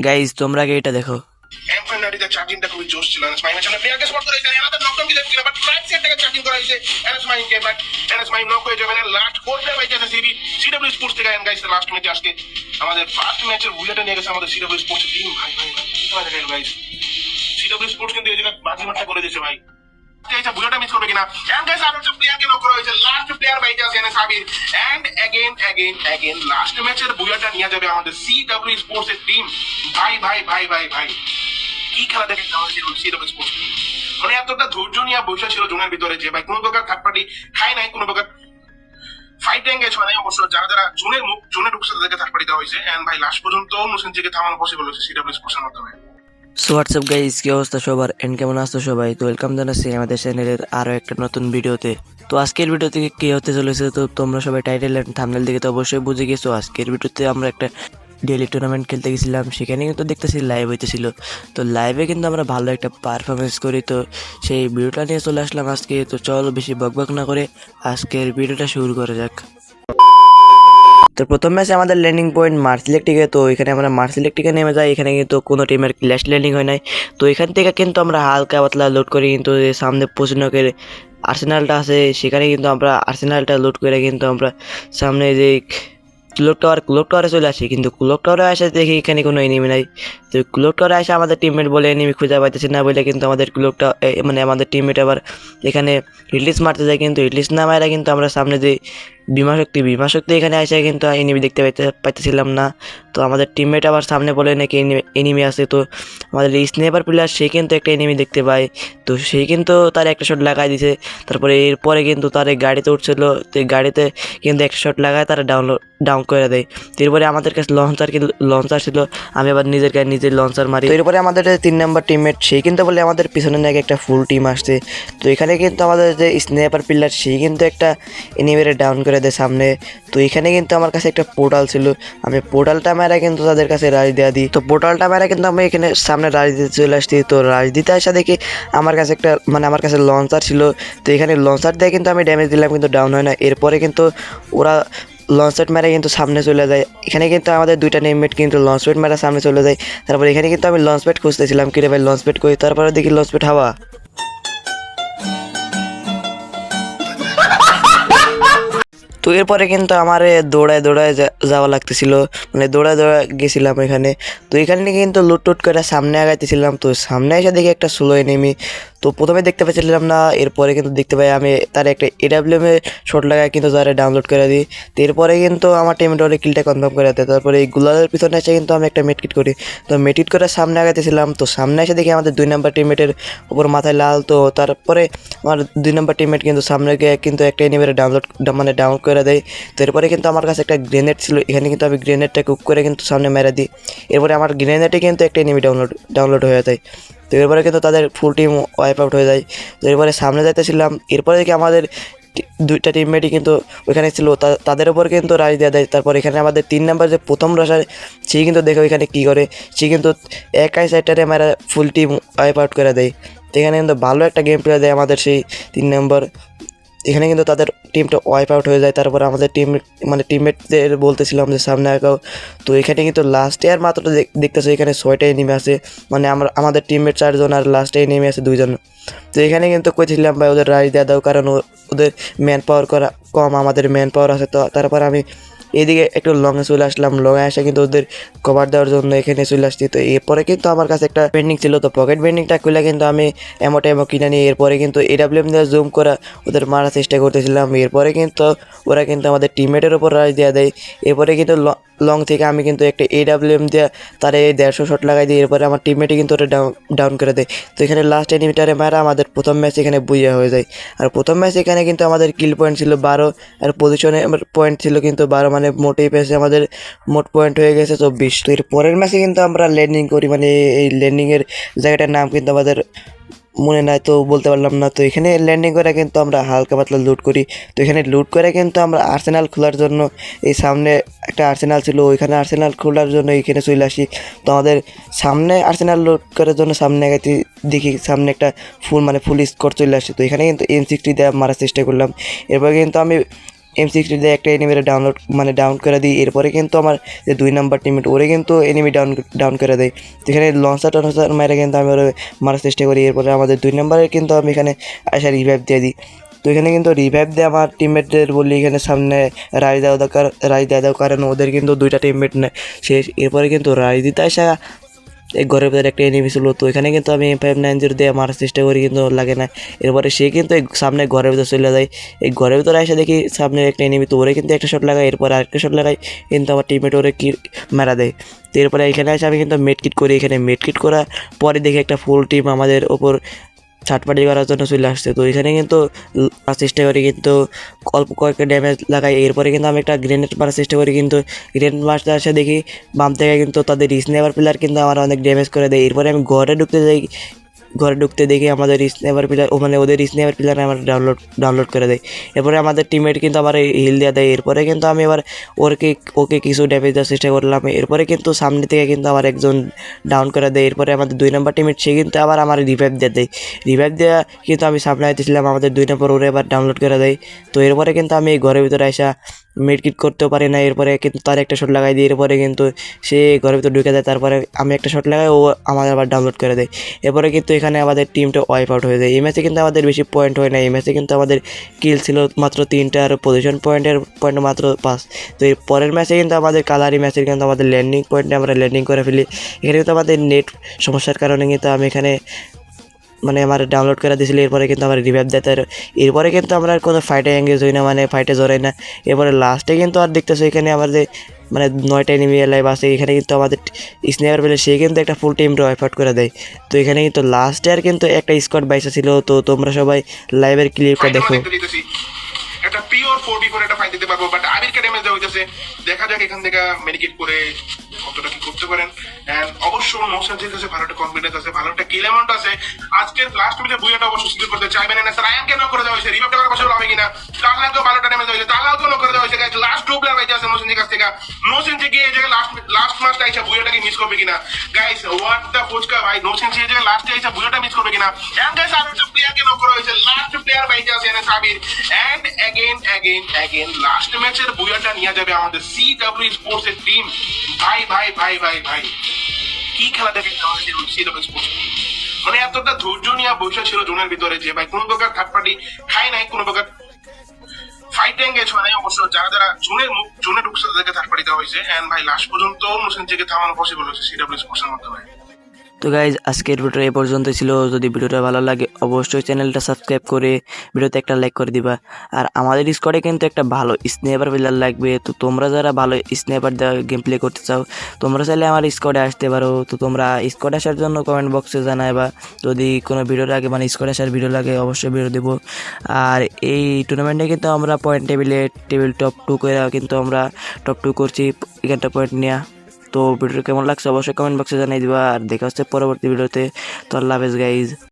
Guys তোমরা আগে এটা দেখো। এমফাইনারিতে চার্জিংটা খুবই জোশ ছিল। এনএস মাইমের সামনে প্লেয়ারকে স্পট করেছে, এনাদের নকডাউন দিলেন কিনা, বাট রাইট সাইড থেকে চার্জিং করা হয়েছে এনএস মাইমকে, বাট এনএস মাইম নক হয়ে যাবেন। লাস্ট ফোর প্লেয়ার বাইতে আছে সিডব্লিউ স্পোর্টস থেকে। এন্ড গাইস লাস্ট ম্যাচে আজকে আমাদের ফার্স্ট ম্যাচের বুলেটটা নিয়ে গেছে আমাদের সিডব্লিউ স্পোর্টস টিম। ভাই ভাই ভাই দেখেন গাইস, সিডব্লিউ স্পোর্টস কিন্তু এই জায়গায় বাজিমাতটা করে দিয়েছে ভাই। বুলেটটা মিস করবে কিনা। এন্ড গাইস আরো একটা প্লেয়ারকে নক করা হয়েছে, লাস্ট প্লেয়ার বাইতে আছে এনএস আবির। এন্ড এগেইন লাস্ট ম্যাচের বুলেটটা নিয়ে যাবে আমাদের সিডব্লিউ স্পোর্টস এর টিম। ভাই ভাই ভাই ভাই ভাই কি খেলা দেখে সিডব্লিউ স্পোর্টস টিম, মানে এতটা ধৈর্য নিয়ে বসে ছিল জোনের ভিতরে যে ভাই কোনো প্রকার থার্ড পার্টি খায় নাই, কোনো প্রকার ফাইট এঙ্গেজ হয় নাই। অবশ্য যারা যারা জোনে ঢুকছে তাদেরকে থার্ড পার্টি দেওয়া হয়েছে। এন্ড ভাই লাস্ট পর্যন্ত মুসেনজিকে থামানো পসিবল হয়েছে সিডব্লিউ স্পোর্টস এর মাধ্যমে। সো হোয়াটসঅ্যাপ গাইজ, কি অবস্থা সবার এন্ড কেমন আছো সবাই? তো ওয়েলকাম জানাচ্ছি আমাদের চ্যানেলের আরো একটা নতুন ভিডিওতে। তো আজকের ভিডিও থেকে কি হতে চলেছে তো তোমরা সবাই টাইটেল এন্ড থাম্বনেল দেখে তো অবশ্যই বুঝে গেছো। আজকের ভিডিওতে আমরা একটা ডেইলি টুর্নামেন্ট খেলতে গেছিলাম, সেখানে কিন্তু দেখতেছি লাইভ হইতেছিল। তো লাইভে কিন্তু আমরা ভালো একটা পারফরমেন্স করি, তো সেই ভিডিওটা নিয়ে চলে আসলাম আজকে। তো চলো বেশি বকবক না করে আজকের ভিডিওটা শুরু করা যাক। তো প্রথম ম্যাচে আমাদের ল্যান্ডিং পয়েন্ট মার্সিলেকটিকে, তো এখানে আমরা মার্সিলেকটিকে নেমে যাই। এখানে কিন্তু কোনো টিমের ক্ল্যাশ ল্যান্ডিং হয় নাই। তো এখান থেকে কিন্তু আমরা হালকা পাতলা লোড করি, কিন্তু সামনে পশ্চিমবঙ্গের আর্সেনালটা আছে, সেখানে কিন্তু আমরা আর্সেনালটা লোড করে কিন্তু আমরা সামনে যে ক্লক টাওয়ারে চলে আসি। কিন্তু ক্লক টাওয়ারে আসে দেখি এখানে কোনো এনিমি নাই। তো ক্লক টাওয়ারে আসে আমাদের টিমমেট বলে এনিমি খুঁজে পাইতেছে না বলে কিন্তু আমাদের মানে আমাদের টিমমেট আবার এখানে হিটলিস্ট মারতে যায়, কিন্তু হিটলিস্ট না মারা কিন্তু আমরা সামনে যে বিমা শক্তি এখানে আসে কিন্তু এনিমি দেখতে পাইতেছিলাম না। তো আমাদের টিমমেট আবার সামনে বলে নাকি এনিমি আছে। তো আমাদের স্নাইপার প্লেয়ার সে কিন্তু একটা এনিমি দেখতে পায়, তো সেই কিন্তু তার একটা শট লাগাই দিছে। তারপরে এরপরে কিন্তু তার গাড়িতে উঠছিল, তো গাড়িতে কিন্তু একটা শট লাগায় তারা ডাউন করে দেয়। তো এরপরে আমাদের কাছে লঞ্চার ছিল, আমি আবার নিজের লঞ্চার মারি। তো এরপরে আমাদের 3 নম্বর টিমমেট সেই কিন্তু বলে আমাদের পিছনে নাকি একটা ফুল টিম আসছে। তো এখানে কিন্তু আমাদের যে স্নাইপার প্লেয়ার সেই কিন্তু একটা এনিমিরে ডাউন করে দেয় সামনে। তো এখানে কিন্তু আমার কাছে একটা পোর্টাল ছিল, আমি পোর্টালটা মেরা কিন্তু তাদের কাছে রাজ দেওয়া দিই। তো পোর্টালটা মেরা কিন্তু আমি এখানে সামনে রাজ দিতে চলে আসছি। তো রাজ দিতে আসা দেখি আমার কাছে একটা আমার কাছে লঞ্চার ছিল। তো এখানে লঞ্চার দিয়ে কিন্তু আমি ড্যামেজ দিলাম, কিন্তু ডাউন হয় না। এরপরে কিন্তু ওরা লঞ্চপ্যাড মেরে কিন্তু সামনে চলে যায়। এখানে কিন্তু আমাদের দুইটা নেমমেট কিন্তু লঞ্চপ্যাড মেরা সামনে চলে যায়। তারপর এখানে কিন্তু আমি লঞ্চপ্যাড খুঁজতেছিলাম, কিরে ভাই লঞ্চপ্যাড কই, তারপরে দেখি লঞ্চপ্যাড হাওয়া। তো এরপরে কিন্তু আমার দৌড়ায় যাওয়া লাগতেছিল, মানে দৌড়ায় গেছিলাম এখানে। তো এখানে কিন্তু লুট করে সামনে আগাইতেছিলাম। তো সামনে এসে দেখি একটা স্লো এনিমি। তো প্রথমে দেখতে পাচ্ছিলাম না, এরপরে কিন্তু দেখতে পাই আমি তার একটা এডাব্লিউএম এ শট লাগায় কিন্তু তারা ডাউনলোড করে দিই। তো এরপরে কিন্তু আমার টিমমেট ওর কিলটা কনফার্ম করে দেয়। তারপরে এই গুলালের পিছনে এসে কিন্তু আমি একটা মেটকিট করি। তো মেটকিট করে সামনে আগাইতেছিলাম। তো সামনে এসে দেখি আমাদের 2 নম্বর টিমমেটের উপর মাথায় লাল। তো তারপরে আমার 2 নম্বর টিমমেট কিন্তু সামনে গিয়ে কিন্তু একটা এনিমিরে ডাউন করে দেয়। তো এরপরে কিন্তু আমার কাছে একটা গ্রেনেড ছিল, এখানে কিন্তু আমি গ্রেনেডটা কুক করে কিন্তু সামনে মেরে দিই। এরপরে আমার গ্রেনেডে কিন্তু একটা এনিমি ডাউনলোড হয়ে যায়। তো এরপরে কিন্তু তাদের ফুল টিম ওয়াইপ আউট হয়ে যায়। তো এরপরে সামনে যাইতেছিলাম, এরপরে দেখি আমাদের দুইটা টিমমেটই কিন্তু ওইখানে ছিল, তাদের উপর কিন্তু রাশ দেওয়া দেয়। তারপর এখানে আমাদের 3 নম্বর যে প্রথম রাশার সে কিন্তু দেখো এখানে কী করে, সে কিন্তু একাই সাইডটারে মেরা ফুল টিম ওয়াইপ আউট করে দেয়। তো এখানে কিন্তু ভালো একটা গেম প্লে দেয় আমাদের সেই 3 নম্বর। এখানে কিন্তু তাদের টিমটা ওয়াইপ আউট হয়ে যায়। তারপর আমাদের টিমমেটদের বলতেছিলাম যে সামনে আগাও। তো এখানে কিন্তু লাস্ট ইয়ার মাত্র দেখতেছো এখানে 6টা এনিমি আছে, মানে আমাদের টিমমেট 4 জন আর লাস্টে এনিমি আছে 2 জন। তো এখানে কিন্তু কইছিলাম ভাই ওদের রাইড দিয়ে দাও, কারণ ওদের ম্যান পাওয়ার কম, আমাদের ম্যান পাওয়ার আছে। তো তারপর আমি এদিকে একটু লংয়ে চলে আসলাম, লংয়ে এসে কিন্তু ওদের কভার দেওয়ার জন্য এখানে চলে আসছি। তো এরপরে কিন্তু আমার কাছে একটা বেন্ডিং ছিল, তো পকেট বেন্ডিংটা খুলে কিন্তু আমি এমো কিনে নিই। এরপরে কিন্তু এডাব্লিউএম দিয়ে জুম করা ওদের মারার চেষ্টা করতেছিলাম। এরপরে কিন্তু ওরা কিন্তু আমাদের টিমমেটের উপর রাশ দেওয়া দেয়। এরপরে কিন্তু লং থেকে আমি কিন্তু একটা এডাব্লিউএম দিয়ে তার 150 শট লাগাই দিই। এরপরে আমার টিমমেটে কিন্তু ওটা ডাউন করে দেয়। তো এখানে লাস্ট এনিমিটারে মারা আমাদের প্রথম ম্যাচ এখানে বুইয়া হয়ে যায়। আর প্রথম ম্যাচ এখানে কিন্তু আমাদের কিল পয়েন্ট ছিল 12, আর পজিশনে পয়েন্ট ছিল কিন্তু 12, মানে মোটেই পেয়েছে আমাদের মোট পয়েন্ট হয়ে গেছে 24। তো এর পরের ম্যাচে কিন্তু আমরা ল্যান্ডিং করি, মানে এই ল্যান্ডিংয়ের জায়গাটার নাম কিন্তু আমাদের মনে নাই, তো বলতে পারলাম না। তো এখানে ল্যান্ডিং করে কিন্তু আমরা হালকা পাতলা লুট করি। তো এখানে লুট করে কিন্তু আমরা আর্সেনাল খোলার জন্য, এই সামনে একটা আর্সেনাল ছিল, ওইখানে আর্সেনাল খোলার জন্য এখানে চলে আসি। তো আমাদের সামনে আর্সেনাল লুট করার জন্য সামনে গেছি, দেখি সামনে একটা ফুল স্কোর চলে আসছে। তো এখানে কিন্তু M60 দিয়ে মারার চেষ্টা করলাম। এরপর কিন্তু আমি M60 দিয়ে একটা এনিমির ডাউন করে দিই। এরপরে কিন্তু আমার যে 2 নাম্বার টিমমেট ওরে কিন্তু এনিমি ডাউন করে দেয়। তো এখানে লঞ্চার মেরে কিন্তু আমি ওরে মারার চেষ্টা করি। এরপরে আমাদের 2 নাম্বারে কিন্তু আমি এখানে আসা রিভাইভ দিয়ে দিই। তো এখানে কিন্তু রিভাইভ দিয়ে আমার টিমমেটদের বলি এখানে সামনে রাইজ দেওয়া দাও, কারণ ওদের কিন্তু 2টা টিমমেট শেষ। এরপরে কিন্তু রাইজ দিতে আসা এই ঘরের ভিতরে একটা এনিমি ছিল। তো এখানে কিন্তু আমি M590 দিয়ে মারার চেষ্টা করি, কিন্তু লাগে না। এরপরে সে কিন্তু এই সামনে ঘরের ভিতরে চলে যায়। এই ঘরের ভিতরে এসে দেখি সামনে একটা এনিমি, তো ওরে কিন্তু একটা শট লাগায়, এরপরে আরেকটা শট লাগাই, কিন্তু আমার টিমমেট ওরে মারা দেয়। তো এরপরে এখানে এসে আমি কিন্তু মেডকিট করি। এখানে মেডকিট করার পরে দেখি একটা ফুল টিম আমাদের ওপর ছাটপাটি করার জন্য চলে আসছে। তো এখানে কিন্তু চেষ্টা করি, কিন্তু অল্প কয়েকটা ড্যামেজ লাগাই। এরপরে কিন্তু আমি একটা গ্রেনেড মারার চেষ্টা করি, কিন্তু গ্রেনেড মারতে আসে দেখি বাম থেকে কিন্তু তাদের স্নাইপার প্লেয়ার কিন্তু আমার অনেক ড্যামেজ করে দেয়। এরপরে আমি ঘরে ঢুকতে দেখি আমাদের স্নাইপার প্লেয়ার ওদের স্নাইপার প্লেয়ার আমার ডাউনলোড করে দেয়। এরপরে আমাদের টিমমেট কিন্তু আমার হিল দেওয়া দেয়। এরপরে কিন্তু আমি এবার ওকে কিছু ড্যামেজ দেওয়ার চেষ্টা করলাম। এরপরে কিন্তু সামনে থেকে কিন্তু আমার একজন ডাউন করে দেয়। এরপরে আমাদের 2 নাম্বার টিমমেট সে কিন্তু আবার আমার রিভাইভ দেয়। রিভাইভ দেওয়া কিন্তু আমি সামনে আইতেছিলাম, আমাদের 2 নাম্বার ওরে আবার ডাউনলোড করে দেয়। তো এরপরে কিন্তু আমি ঘরের ভিতরে আসা মেডকিট করতেও পারি না। এরপরে কিন্তু তার একটা শট লাগাই দিই। এরপরে কিন্তু সে ঘরের ভিতরে ঢুকে যায়। তারপরে আমি একটা শট লাগাই, ও আমার আবার ডাউনলোড করে দেয়। এরপরে কিন্তু এখানে আমাদের টিমটা ওয়াইপ আউট হয়ে যায়। এই ম্যাচে কিন্তু আমাদের বেশি পয়েন্ট হয় না। এই ম্যাচে কিন্তু আমাদের কিল ছিল মাত্র 3টা, আর পজিশন পয়েন্ট মাত্র 5। তো এর পরের ম্যাচে কিন্তু আমাদের কালারি ম্যাচের কিন্তু আমাদের ল্যান্ডিং পয়েন্টে আমরা ল্যান্ডিং করে ফেলি। এখানে কিন্তু আমাদের নেট সমস্যার কারণে কিন্তু আমি এখানে আমার ডাউনলোড করে দিয়েছিল। এরপরে কিন্তু আমার রিভাইভ দেয়। এরপরে কিন্তু আমরা আর কোনো ফাইটে এঙ্গেজ হই না, ফাইটে জড়াই না। এরপরে লাস্টে কিন্তু আর দেখতেছো এখানে আমার যে 9টা এনিমি লাইভ আছে। এখানে কিন্তু আমাদের স্নাইপার পেলে সে কিন্তু একটা ফুল টিম ওয়াইপ আউট করে দেয়। তো এখানে কিন্তু লাস্টে আর কিন্তু একটা স্কোয়াড বাইসা ছিল। তো তোমরা সবাই লাইভের ক্লিপটা দেখো। একটা পিওর 4v4 একটা ফাইট দিতে পারবো, বাট আবিরকে ড্যামেজ দেওয়া হইতেছে। দেখা যাক এখান থেকে মেডিকেট করে কতটা কি করতে পারেন। এন্ড অবশ্য মোশনের কাছে ভালো একটা কনফিডেন্স আছে, ভালো একটা কিল অ্যামাউন্ট আছে। আজকের লাস্ট ম্যাচে বুয়াটা অবশ্য সিকিউর করতে চাইবেন না। স্যার আয়ানকে নক করে দেওয়া হয়েছে, রিভাইভ টাকার পাশে হবে কিনা, তাহলেও ভালো একটা ড্যামেজ হয়েছে, তাহলেও নক করে দেওয়া হয়েছে। গাইস লাস্ট ডু প্লেয়ার বাইতে আছে মোশনের কাছ থেকে। মোশন থেকে এই জায়গায় লাস্ট ম্যাচটা আইসা বুয়াটাকে মিস করবে কিনা। গাইস হোয়াট দ্য ফুচকা ভাই, মোশন এই জায়গায় লাস্টে আইসা বুয়াটা মিস করবে কিনা। এন্ড গাইস আর একটা প্লেয়ারকে নক করা হয়েছে, লাস্ট প্লেয়ার বাইতে আছে এনে সাবির। এন্ড again লাস্ট ম্যাচের বুয়াটা নিয়ে যাবে আমাদের সিডব্লিউ স্পোর্টস এর টিম। ভাই কি খেলা দেখে আমাদের সিডব্লিউ স্পোর্টস এতটা ধৈর্য নিয়ে বসে ছিল জোনের ভিতরে, যে ভাই কোনো প্রকার থার্ড পার্টি খাই নাই, কোনো প্রকার ফাইট এঙ্গেজ হয় নাই। অবশ্য যারা জোনে ঢুকছে তাদেরকে থার্ড পার্টি দেওয়া হয়েছে। এন্ড ভাই লাস্ট পর্যন্ত মুসলিম থেকে থামানো পসিবল হয়েছে সিডব্লিউ স্পোর্টস এর মাধ্যমে। তো গাইজ আজকের ভিডিওটা এই পর্যন্ত ছিল। যদি ভিডিওটা ভালো লাগে অবশ্যই চ্যানেলটা সাবস্ক্রাইব করে ভিডিওতে একটা লাইক করে দিবা। আর আমাদের স্কোয়াডে কিন্তু একটা ভালো স্নাইপার প্লেয়ার লাগবে। তো তোমরা যারা ভালো স্নাইপার দেওয়া গেম প্লে করতে চাও তোমরা চাইলে আমার স্কোয়াডে আসতে পারো। তো তোমরা স্কোয়াডে আসার জন্য কমেন্ট বক্সে জানাইবা। যদি কোনো ভিডিও লাগে স্কোয়াডে আসার ভিডিও লাগে অবশ্যই ভিডিও দেবো। আর এই টুর্নামেন্টে কিন্তু আমরা পয়েন্ট টেবিল টপ 2 করে কিন্তু আমরা টপ 2 করছি 11টা পয়েন্ট নিয়ে। তো ভিডিওটা কেমন লাগছে অবশ্যই কমেন্ট বক্সে জানিয়ে দিবা। আর দেখা হচ্ছে পরবর্তী ভিডিওতে। তো আল্লাহ হাফেজ গাইজ।